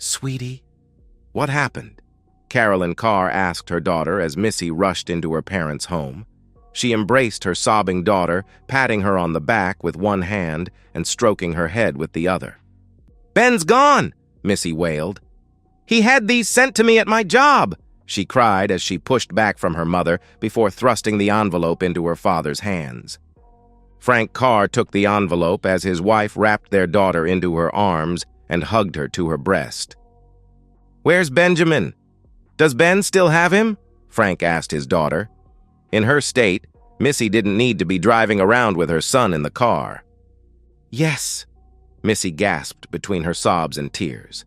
Sweetie, what happened? Carolyn Carr asked her daughter as Missy rushed into her parents' home. She embraced her sobbing daughter, patting her on the back with one hand and stroking her head with the other. "Ben's gone!" Missy wailed. "He had these sent to me at my job!" she cried as she pushed back from her mother before thrusting the envelope into her father's hands. Frank Carr took the envelope as his wife wrapped their daughter into her arms and hugged her to her breast. "Where's Benjamin? Does Ben still have him?" Frank asked his daughter. In her state, Missy didn't need to be driving around with her son in the car. "Yes," Missy gasped between her sobs and tears.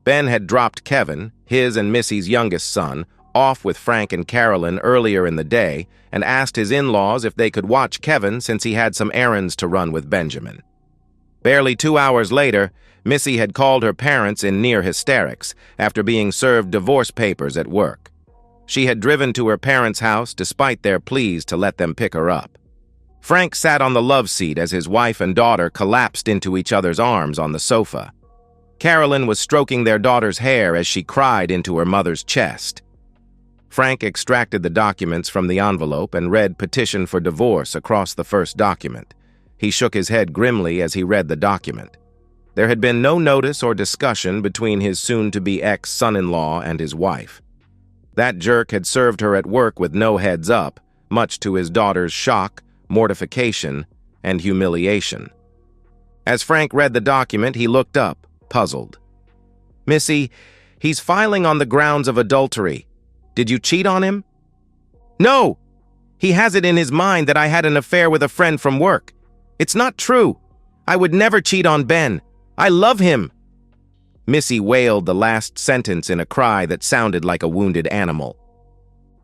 Ben had dropped Kevin, his and Missy's youngest son, off with Frank and Carolyn earlier in the day and asked his in-laws if they could watch Kevin since he had some errands to run with Benjamin. Barely 2 hours later, Missy had called her parents in near hysterics after being served divorce papers at work. She had driven to her parents' house despite their pleas to let them pick her up. Frank sat on the love seat as his wife and daughter collapsed into each other's arms on the sofa. Carolyn was stroking their daughter's hair as she cried into her mother's chest. Frank extracted the documents from the envelope and read petition for divorce across the first document. He shook his head grimly as he read the document. There had been no notice or discussion between his soon-to-be ex-son-in-law and his wife. That jerk had served her at work with no heads up, much to his daughter's shock, mortification, and humiliation. As Frank read the document, he looked up, puzzled. "Missy, he's filing on the grounds of adultery. Did you cheat on him?" "No! He has it in his mind that I had an affair with a friend from work. It's not true. I would never cheat on Ben. I love him." Missy wailed the last sentence in a cry that sounded like a wounded animal.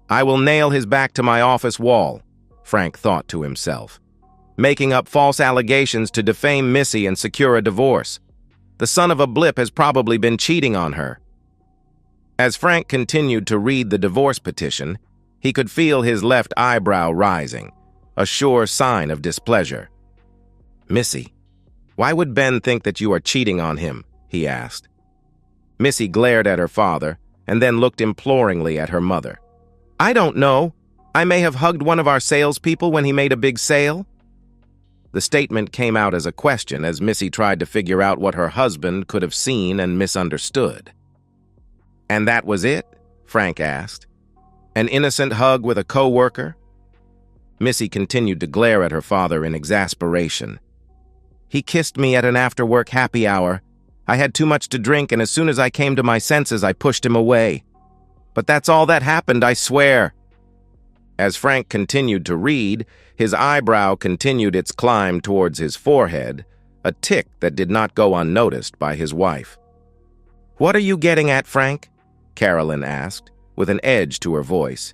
"I will nail his back to my office wall," Frank thought to himself. "Making up false allegations to defame Missy and secure a divorce. The son of a blip has probably been cheating on her." As Frank continued to read the divorce petition, he could feel his left eyebrow rising, a sure sign of displeasure. "Missy, why would Ben think that you are cheating on him?" he asked. Missy glared at her father and then looked imploringly at her mother. "I don't know. I may have hugged one of our salespeople when he made a big sale." The statement came out as a question as Missy tried to figure out what her husband could have seen and misunderstood. "And that was it?" Frank asked. "An innocent hug with a co-worker?" Missy continued to glare at her father in exasperation. "He kissed me at an after-work happy hour. I had too much to drink, and as soon as I came to my senses, I pushed him away. But that's all that happened, I swear." As Frank continued to read, his eyebrow continued its climb towards his forehead, a tick that did not go unnoticed by his wife. "What are you getting at, Frank?" Carolyn asked, with an edge to her voice.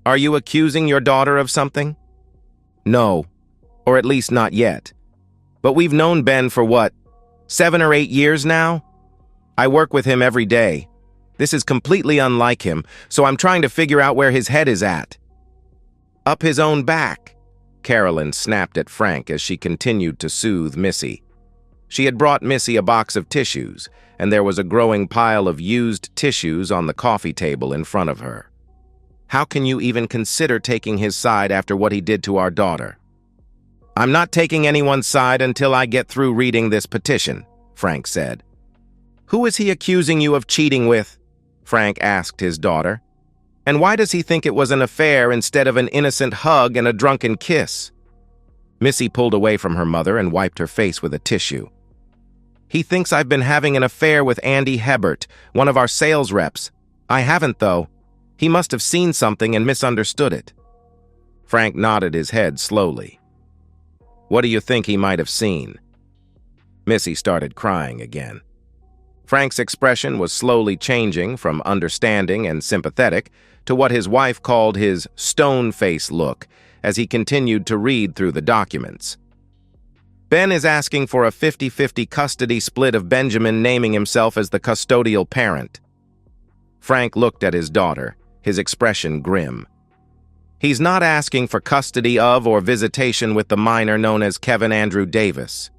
"Are you accusing your daughter of something?" "No, or at least not yet. But we've known Ben for what, 7 or 8 years now? I work with him every day. This is completely unlike him, so I'm trying to figure out where his head is at." "Up his own back," Carolyn snapped at Frank as she continued to soothe Missy. She had brought Missy a box of tissues, and there was a growing pile of used tissues on the coffee table in front of her. "How can you even consider taking his side after what he did to our daughter?" "I'm not taking anyone's side until I get through reading this petition," Frank said. "Who is he accusing you of cheating with?" Frank asked his daughter. "And why does he think it was an affair instead of an innocent hug and a drunken kiss?" Missy pulled away from her mother and wiped her face with a tissue. "He thinks I've been having an affair with Andy Hebert, one of our sales reps. I haven't, though. He must have seen something and misunderstood it." Frank nodded his head slowly. "What do you think he might have seen?" Missy started crying again. Frank's expression was slowly changing from understanding and sympathetic to what his wife called his stone-face look as he continued to read through the documents. "Ben is asking for a 50-50 custody split of Benjamin, naming himself as the custodial parent." Frank looked at his daughter, his expression grim. "He's not asking for custody of or visitation with the minor known as Kevin Andrew Davis.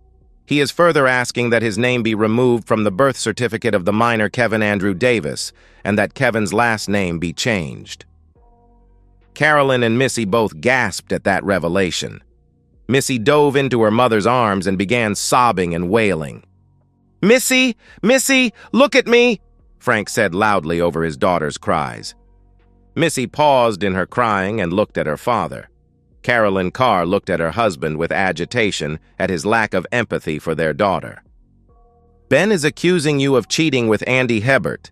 He is further asking that his name be removed from the birth certificate of the minor Kevin Andrew Davis and that Kevin's last name be changed. Carolyn and Missy both gasped at that revelation. Missy dove into her mother's arms and began sobbing and wailing. "Missy! Missy! Look at me!" Frank said loudly over his daughter's cries. Missy paused in her crying and looked at her father. Carolyn Carr looked at her husband with agitation at his lack of empathy for their daughter. "Ben is accusing you of cheating with Andy Hebert.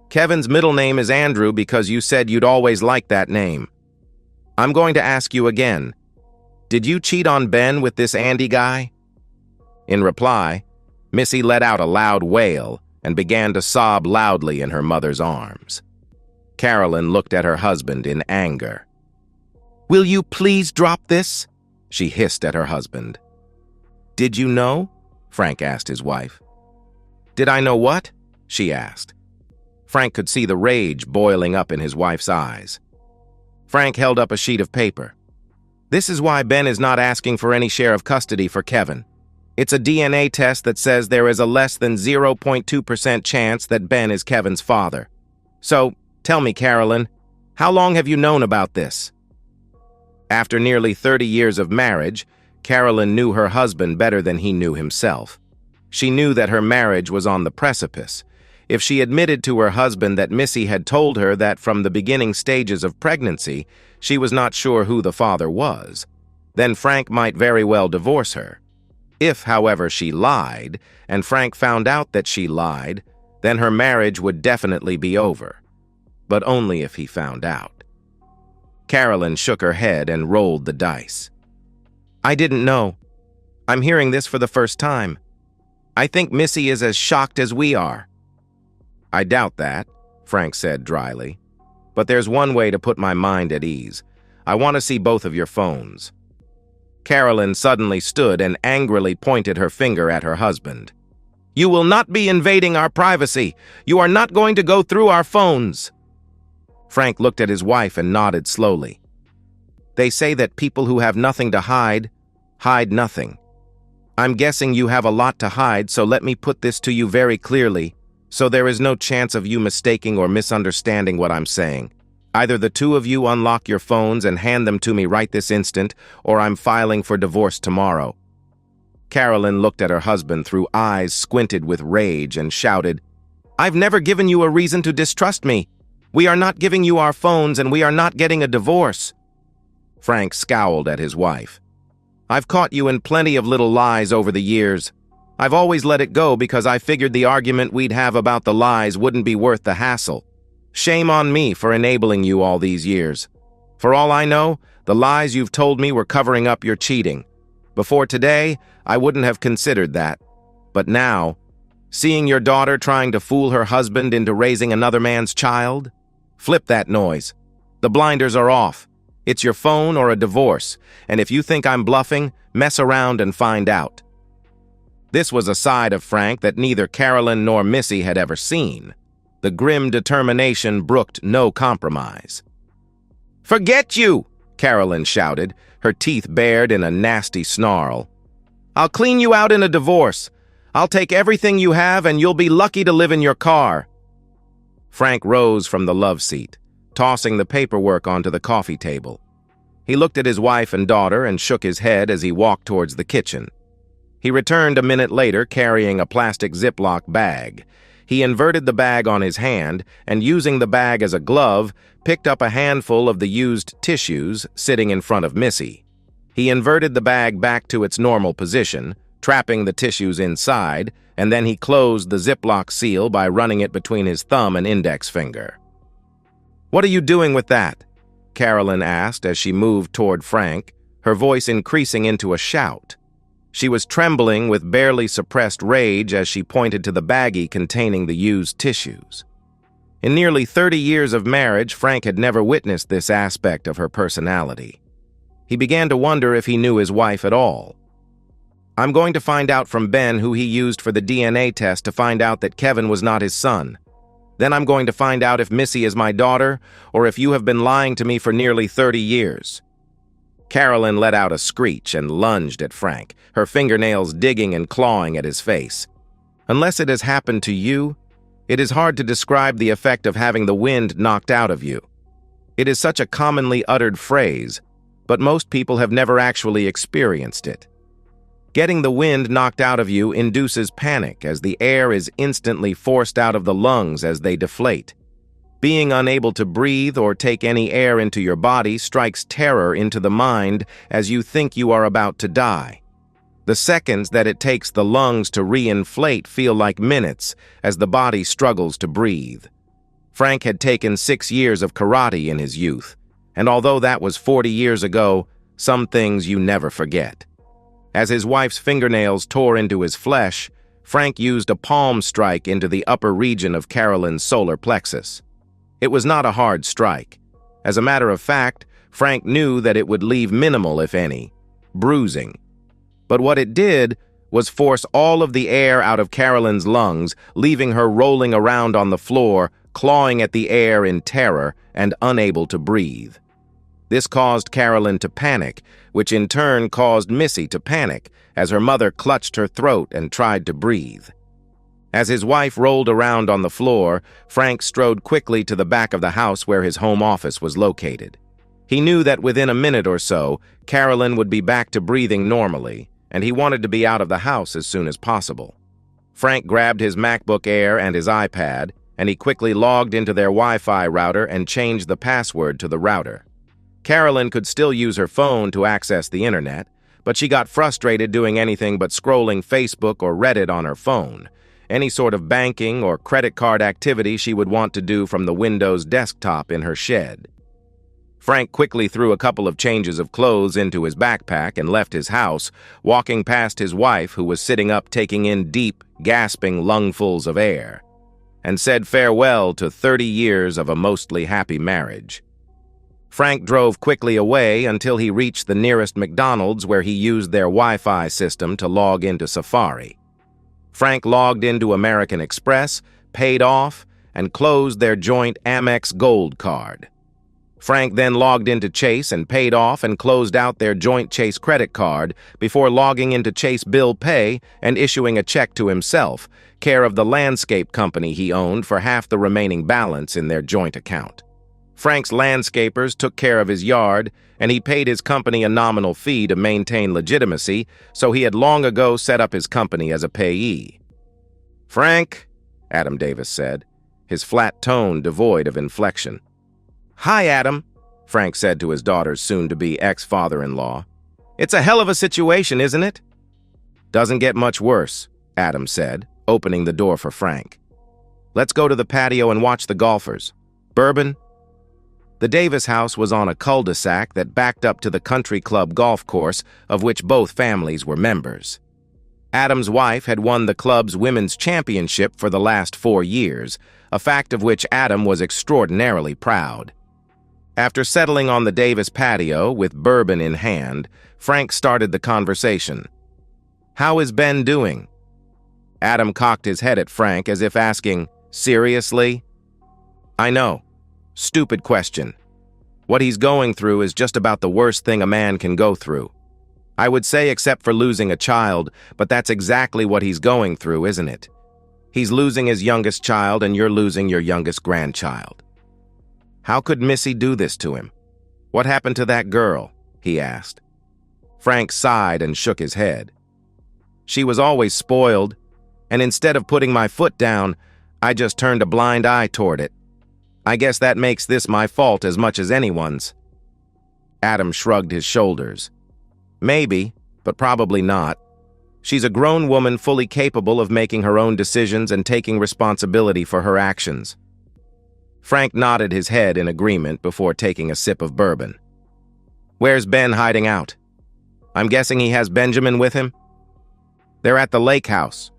Kevin's middle name is Andrew because you said you'd always liked that name. I'm going to ask you again. Did you cheat on Ben with this Andy guy?" In reply, Missy let out a loud wail and began to sob loudly in her mother's arms. Carolyn looked at her husband in anger. "Will you please drop this?" she hissed at her husband. "Did you know?" Frank asked his wife. "Did I know what?" she asked. Frank could see the rage boiling up in his wife's eyes. Frank held up a sheet of paper. "This is why Ben is not asking for any share of custody for Kevin. It's a DNA test that says there is a less than 0.2% chance that Ben is Kevin's father. So, tell me, Carolyn, how long have you known about this?" After nearly 30 years of marriage, Carolyn knew her husband better than he knew himself. She knew that her marriage was on the precipice. If she admitted to her husband that Missy had told her that from the beginning stages of pregnancy, she was not sure who the father was, then Frank might very well divorce her. If, however, she lied, and Frank found out that she lied, then her marriage would definitely be over. But only if he found out. Carolyn shook her head and rolled the dice. "I didn't know. I'm hearing this for the first time. I think Missy is as shocked as we are." "I doubt that," Frank said dryly. "But there's one way to put my mind at ease. I want to see both of your phones." Carolyn suddenly stood and angrily pointed her finger at her husband. "You will not be invading our privacy. You are not going to go through our phones." Frank looked at his wife and nodded slowly. "They say that people who have nothing to hide, hide nothing. I'm guessing you have a lot to hide, so let me put this to you very clearly, so there is no chance of you mistaking or misunderstanding what I'm saying. Either the two of you unlock your phones and hand them to me right this instant, or I'm filing for divorce tomorrow." Carolyn looked at her husband through eyes squinted with rage and shouted, "I've never given you a reason to distrust me. We are not giving you our phones and we are not getting a divorce." Frank scowled at his wife. "I've caught you in plenty of little lies over the years. I've always let it go because I figured the argument we'd have about the lies wouldn't be worth the hassle. Shame on me for enabling you all these years. For all I know, the lies you've told me were covering up your cheating. Before today, I wouldn't have considered that. But now, seeing your daughter trying to fool her husband into raising another man's child? Flip that noise. The blinders are off. It's your phone or a divorce, and if you think I'm bluffing, mess around and find out." This was a side of Frank that neither Carolyn nor Missy had ever seen. The grim determination brooked no compromise. "Forget you!" Carolyn shouted, her teeth bared in a nasty snarl. "I'll clean you out in a divorce. I'll take everything you have and you'll be lucky to live in your car." Frank rose from the love seat, tossing the paperwork onto the coffee table. He looked at his wife and daughter and shook his head as he walked towards the kitchen. He returned a minute later carrying a plastic Ziploc bag. He inverted the bag on his hand and, using the bag as a glove, picked up a handful of the used tissues sitting in front of Missy. He inverted the bag back to its normal position, trapping the tissues inside, and then he closed the Ziploc seal by running it between his thumb and index finger. "What are you doing with that?" Carolyn asked as she moved toward Frank, her voice increasing into a shout. She was trembling with barely suppressed rage as she pointed to the baggie containing the used tissues. In nearly 30 years of marriage, Frank had never witnessed this aspect of her personality. He began to wonder if he knew his wife at all. "I'm going to find out from Ben who he used for the DNA test to find out that Kevin was not his son. Then I'm going to find out if Missy is my daughter or if you have been lying to me for nearly 30 years. Carolyn let out a screech and lunged at Frank, her fingernails digging and clawing at his face. Unless it has happened to you, it is hard to describe the effect of having the wind knocked out of you. It is such a commonly uttered phrase, but most people have never actually experienced it. Getting the wind knocked out of you induces panic as the air is instantly forced out of the lungs as they deflate. Being unable to breathe or take any air into your body strikes terror into the mind as you think you are about to die. The seconds that it takes the lungs to reinflate feel like minutes as the body struggles to breathe. Frank had taken 6 years of karate in his youth, and although that was 40 years ago, some things you never forget. As his wife's fingernails tore into his flesh, Frank used a palm strike into the upper region of Carolyn's solar plexus. It was not a hard strike. As a matter of fact, Frank knew that it would leave minimal, if any, bruising. But what it did was force all of the air out of Carolyn's lungs, leaving her rolling around on the floor, clawing at the air in terror and unable to breathe. This caused Carolyn to panic, which in turn caused Missy to panic as her mother clutched her throat and tried to breathe. As his wife rolled around on the floor, Frank strode quickly to the back of the house where his home office was located. He knew that within a minute or so, Carolyn would be back to breathing normally, and he wanted to be out of the house as soon as possible. Frank grabbed his MacBook Air and his iPad, and he quickly logged into their Wi-Fi router and changed the password to the router. Carolyn could still use her phone to access the internet, but she got frustrated doing anything but scrolling Facebook or Reddit on her phone. Any sort of banking or credit card activity she would want to do from the Windows desktop in her shed. Frank quickly threw a couple of changes of clothes into his backpack and left his house, walking past his wife who was sitting up taking in deep, gasping lungfuls of air, and said farewell to 30 years of a mostly happy marriage. Frank drove quickly away until he reached the nearest McDonald's where he used their Wi-Fi system to log into Safari. Frank logged into American Express, paid off, and closed their joint Amex Gold card. Frank then logged into Chase and paid off and closed out their joint Chase credit card before logging into Chase Bill Pay and issuing a check to himself, care of the landscape company he owned, for half the remaining balance in their joint account. Frank's landscapers took care of his yard, and he paid his company a nominal fee to maintain legitimacy, so he had long ago set up his company as a payee. "Frank," Adam Davis said, his flat tone devoid of inflection. "Hi, Adam," Frank said to his daughter's soon-to-be ex-father-in-law. "It's a hell of a situation, isn't it?" "Doesn't get much worse," Adam said, opening the door for Frank. "Let's go to the patio and watch the golfers. Bourbon?" The Davis house was on a cul-de-sac that backed up to the country club golf course, of which both families were members. Adam's wife had won the club's women's championship for the last 4 years, a fact of which Adam was extraordinarily proud. After settling on the Davis patio with bourbon in hand, Frank started the conversation. "How is Ben doing?" Adam cocked his head at Frank as if asking, "Seriously?" "I know. Stupid question. What he's going through is just about the worst thing a man can go through. I would say except for losing a child, but that's exactly what he's going through, isn't it? He's losing his youngest child and you're losing your youngest grandchild. How could Missy do this to him? What happened to that girl?" he asked. Frank sighed and shook his head. "She was always spoiled, and instead of putting my foot down, I just turned a blind eye toward it. I guess that makes this my fault as much as anyone's." Adam shrugged his shoulders. "Maybe, but probably not. She's a grown woman fully capable of making her own decisions and taking responsibility for her actions." Frank nodded his head in agreement before taking a sip of bourbon. "Where's Ben hiding out? I'm guessing he has Benjamin with him?" "They're at the lake house.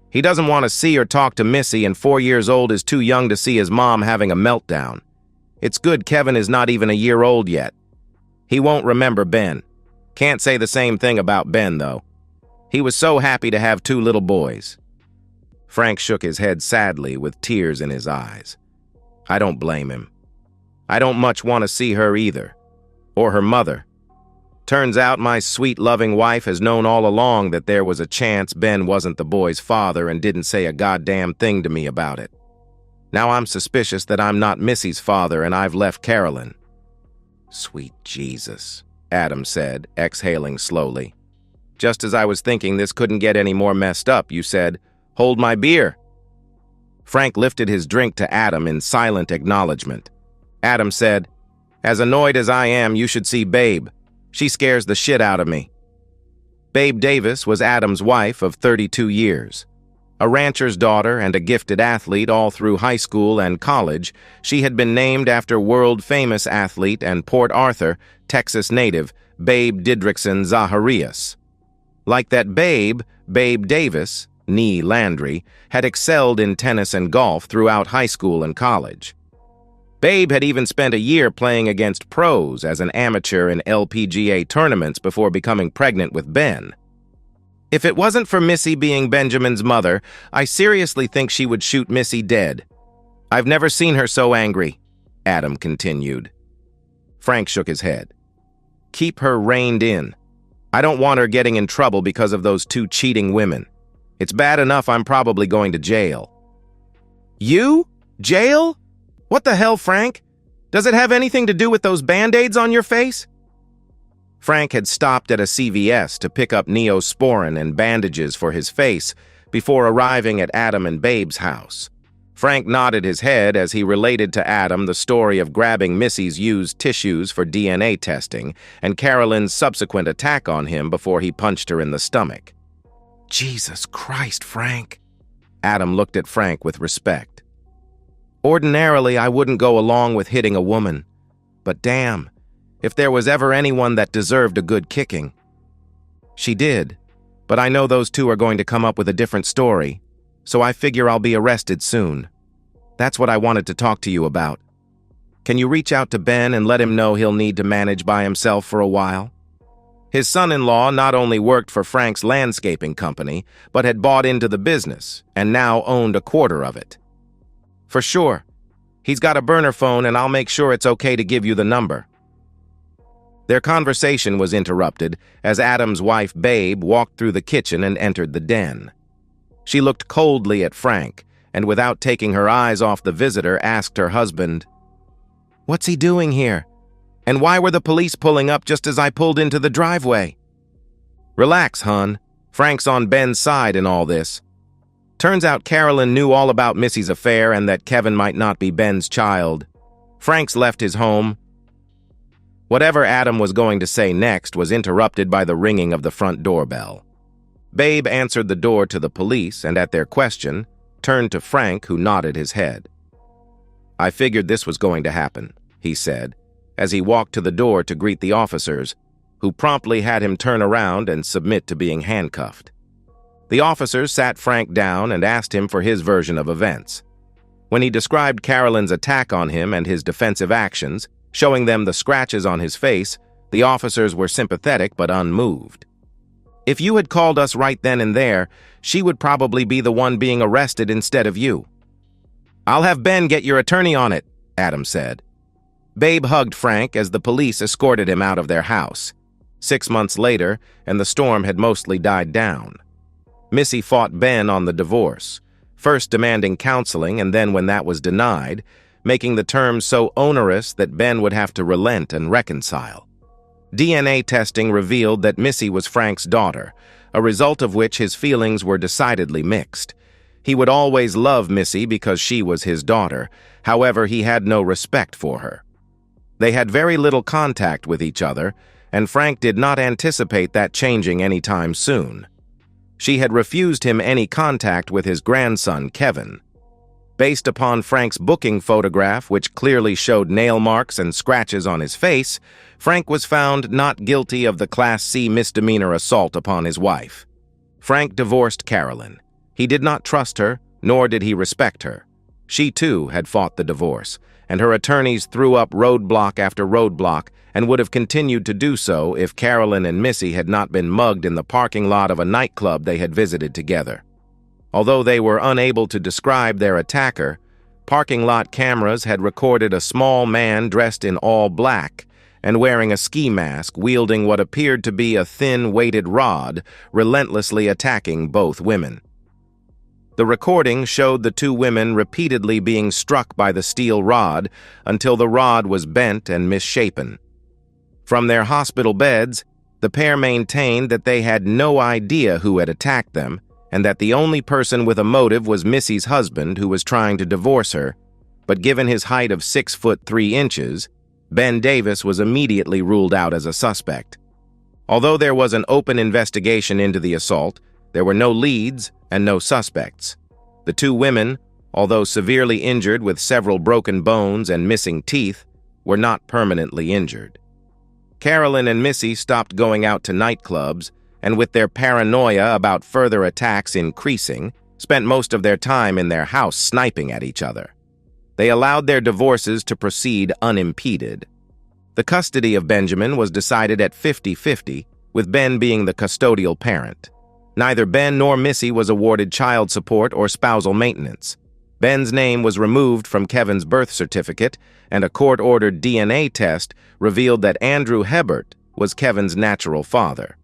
He doesn't want to see or talk to Missy, and 4 years old is too young to see his mom having a meltdown. It's good Kevin is not even a year old yet. He won't remember Ben. Can't say the same thing about Ben, though. He was so happy to have 2 little boys." Frank shook his head sadly with tears in his eyes. "I don't blame him. I don't much want to see her either. Or her mother. Turns out my sweet, loving wife has known all along that there was a chance Ben wasn't the boy's father and didn't say a goddamn thing to me about it. Now I'm suspicious that I'm not Missy's father and I've left Carolyn." "Sweet Jesus," Adam said, exhaling slowly. "Just as I was thinking this couldn't get any more messed up, you said, 'Hold my beer.'" Frank lifted his drink to Adam in silent acknowledgement. Adam said, "As annoyed as I am, you should see Babe. She scares the shit out of me." Babe Davis was Adam's wife of 32 years. A rancher's daughter and a gifted athlete all through high school and college, she had been named after world-famous athlete and Port Arthur, Texas native, Babe Didrikson Zacharias. Like that Babe Davis, nee Landry, had excelled in tennis and golf throughout high school and college. Babe had even spent a year playing against pros as an amateur in LPGA tournaments before becoming pregnant with Ben. "If it wasn't for Missy being Benjamin's mother, I seriously think she would shoot Missy dead. I've never seen her so angry," Adam continued. Frank shook his head. "Keep her reined in. I don't want her getting in trouble because of those two cheating women. It's bad enough I'm probably going to jail." "You? Jail? What the hell, Frank? Does it have anything to do with those Band-Aids on your face?" Frank had stopped at a CVS to pick up Neosporin and bandages for his face before arriving at Adam and Babe's house. Frank nodded his head as he related to Adam the story of grabbing Missy's used tissues for DNA testing and Carolyn's subsequent attack on him before he punched her in the stomach. "Jesus Christ, Frank." Adam looked at Frank with respect. "Ordinarily, I wouldn't go along with hitting a woman, but damn, if there was ever anyone that deserved a good kicking. She did, but I know those two are going to come up with a different story, so I figure I'll be arrested soon. That's what I wanted to talk to you about. Can you reach out to Ben and let him know he'll need to manage by himself for a while?" His son-in-law not only worked for Frank's landscaping company, but had bought into the business and now owned a quarter of it. "For sure. He's got a burner phone and I'll make sure it's okay to give you the number." Their conversation was interrupted as Adam's wife, Babe, walked through the kitchen and entered the den. She looked coldly at Frank and, without taking her eyes off the visitor, asked her husband, "What's he doing here? And why were the police pulling up just as I pulled into the driveway?" "Relax, hon. Frank's on Ben's side in all this. Turns out Carolyn knew all about Missy's affair and that Kevin might not be Ben's child. Frank's left his home." Whatever Adam was going to say next was interrupted by the ringing of the front doorbell. Babe answered the door to the police and, at their question, turned to Frank, who nodded his head. "I figured this was going to happen," he said, as he walked to the door to greet the officers, who promptly had him turn around and submit to being handcuffed. The officers sat Frank down and asked him for his version of events. When he described Carolyn's attack on him and his defensive actions, showing them the scratches on his face, the officers were sympathetic but unmoved. "If you had called us right then and there, she would probably be the one being arrested instead of you." "I'll have Ben get your attorney on it," Adam said. Babe hugged Frank as the police escorted him out of their house. 6 months later, and the storm had mostly died down. Missy fought Ben on the divorce, first demanding counseling and then, when that was denied, making the terms so onerous that Ben would have to relent and reconcile. DNA testing revealed that Missy was Frank's daughter, a result of which his feelings were decidedly mixed. He would always love Missy because she was his daughter. However, he had no respect for her. They had very little contact with each other, and Frank did not anticipate that changing anytime soon. She had refused him any contact with his grandson, Kevin. Based upon Frank's booking photograph, which clearly showed nail marks and scratches on his face, Frank was found not guilty of the Class C misdemeanor assault upon his wife. Frank divorced Carolyn. He did not trust her, nor did he respect her. She, too, had fought the divorce, and her attorneys threw up roadblock after roadblock and would have continued to do so if Carolyn and Missy had not been mugged in the parking lot of a nightclub they had visited together. Although they were unable to describe their attacker, parking lot cameras had recorded a small man dressed in all black and wearing a ski mask, wielding what appeared to be a thin, weighted rod, relentlessly attacking both women. The recording showed the two women repeatedly being struck by the steel rod until the rod was bent and misshapen. From their hospital beds, the pair maintained that they had no idea who had attacked them and that the only person with a motive was Missy's husband, who was trying to divorce her, but given his height of 6'3", Ben Davis was immediately ruled out as a suspect. Although there was an open investigation into the assault, there were no leads and no suspects. The two women, although severely injured with several broken bones and missing teeth, were not permanently injured. Carolyn and Missy stopped going out to nightclubs, and with their paranoia about further attacks increasing, spent most of their time in their house sniping at each other. They allowed their divorces to proceed unimpeded. The custody of Benjamin was decided at 50-50, with Ben being the custodial parent. Neither Ben nor Missy was awarded child support or spousal maintenance. Ben's name was removed from Kevin's birth certificate, and a court-ordered DNA test revealed that Andrew Hebert was Kevin's natural father.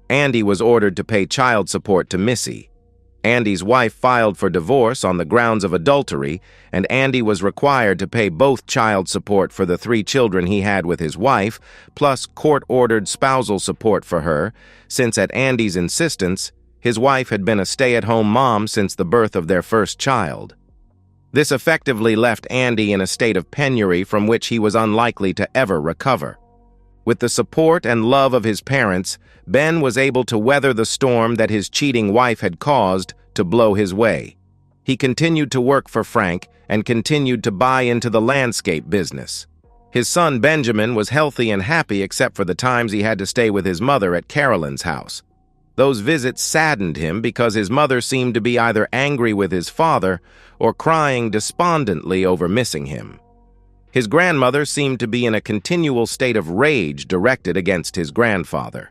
Andy was ordered to pay child support to Missy. Andy's wife filed for divorce on the grounds of adultery, and Andy was required to pay both child support for the 3 children he had with his wife, plus court-ordered spousal support for her, since at Andy's insistence, his wife had been a stay-at-home mom since the birth of their first child. This effectively left Andy in a state of penury from which he was unlikely to ever recover. With the support and love of his parents, Ben was able to weather the storm that his cheating wife had caused to blow his way. He continued to work for Frank and continued to buy into the landscape business. His son Benjamin was healthy and happy except for the times he had to stay with his mother at Carolyn's house. Those visits saddened him because his mother seemed to be either angry with his father or crying despondently over missing him. His grandmother seemed to be in a continual state of rage directed against his grandfather.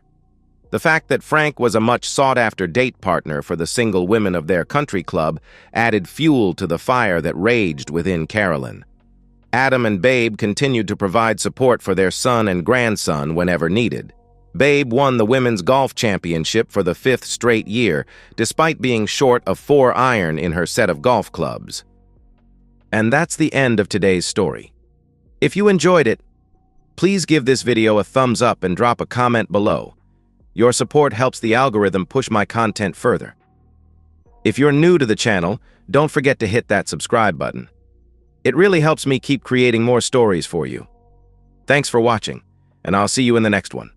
The fact that Frank was a much sought-after date partner for the single women of their country club added fuel to the fire that raged within Carolyn. Adam and Babe continued to provide support for their son and grandson whenever needed. Babe won the women's golf championship for the 5th straight year, despite being short of 4 iron in her set of golf clubs. And that's the end of today's story. If you enjoyed it, please give this video a thumbs up and drop a comment below. Your support helps the algorithm push my content further. If you're new to the channel, don't forget to hit that subscribe button. It really helps me keep creating more stories for you. Thanks for watching, and I'll see you in the next one.